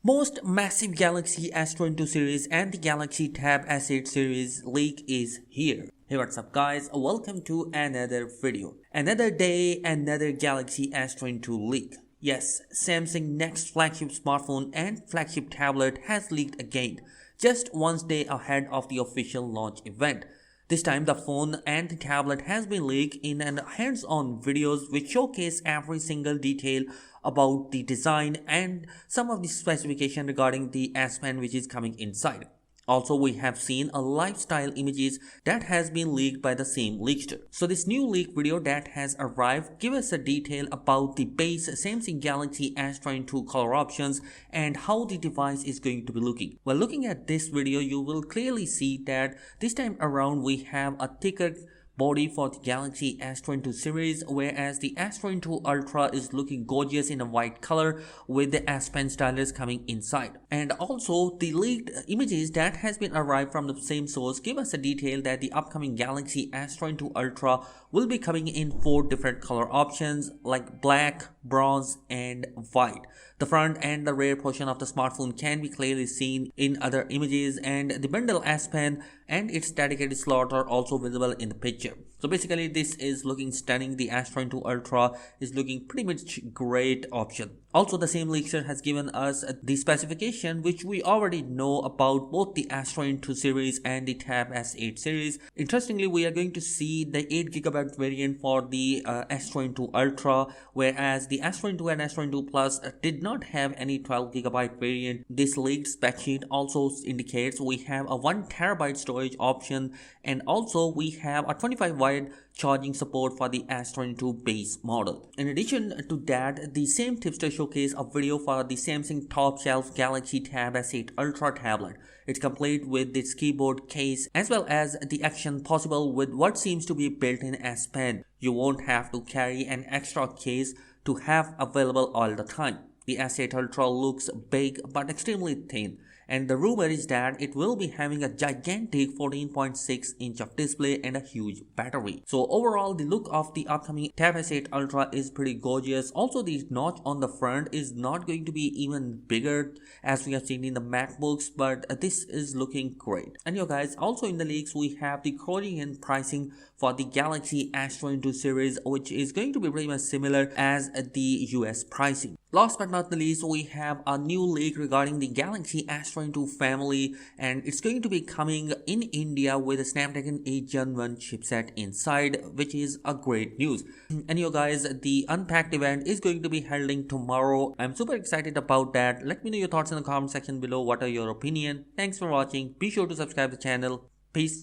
Most massive Galaxy S22 series and the Galaxy Tab S8 series leak is here. Hey, what's up guys, welcome to another video. Another day, another Galaxy S22 leak. Yes, Samsung next flagship smartphone and flagship tablet has leaked again, just one day ahead of the official launch event. This time the phone and the tablet has been leaked in an hands-on videos which showcase every single detail about the design and some of the specification regarding the S Pen which is coming inside. Also, we have seen a lifestyle images that has been leaked by the same leakster. So this new leak video that has arrived give us a detail about the base Samsung Galaxy S22 color options and how the device is going to be looking. While looking at this video, you will clearly see that this time around we have a thicker body for the Galaxy S22 series, whereas the S22 Ultra is looking gorgeous in a white color with the S Pen stylus coming inside. And also the leaked images that has been arrived from the same source give us a detail that the upcoming Galaxy S22 Ultra will be coming in 4 different color options like black, bronze and white. The front and the rear portion of the smartphone can be clearly seen in other images, and the bundle S Pen and its dedicated slot are also visible in the picture. So basically this is looking stunning. The S22 Ultra is looking pretty much great option. Also, the same leaker has given us the specification which we already know about both the S22 series and the Tab S8 series. Interestingly, we are going to see the 8GB variant for the S22 Ultra, whereas the S22 and S22 Plus did not have any 12GB variant. This leaked spec sheet also indicates we have a 1TB storage option, and also we have a 25W charging support for the S22 base model. In addition to that, the same tipster showcased a video for the Samsung top shelf Galaxy Tab S8 Ultra tablet. It's complete with its keyboard case as well as the action possible with what seems to be built-in S Pen. You won't have to carry an extra case to have available all the time. The S8 Ultra looks big but extremely thin, and the rumor is that it will be having a gigantic 14.6 inch of display and a huge battery. So overall, the look of the upcoming Tab S8 Ultra is pretty gorgeous. Also, the notch on the front is not going to be even bigger as we have seen in the MacBooks, but this is looking great. And guys, also in the leaks we have the Korean pricing for the Galaxy S22 series, which is going to be pretty much similar as the US pricing. Last but not the least, we have a new leak regarding the Galaxy S22 family, and it's going to be coming in India with a Snapdragon 8 Gen 1 chipset inside, which is a great news. And guys, the Unpacked event is going to be holding tomorrow. I'm super excited about that. Let me know your thoughts in the comment section below. What are your opinion? Thanks for watching. Be sure to subscribe to the channel. Peace.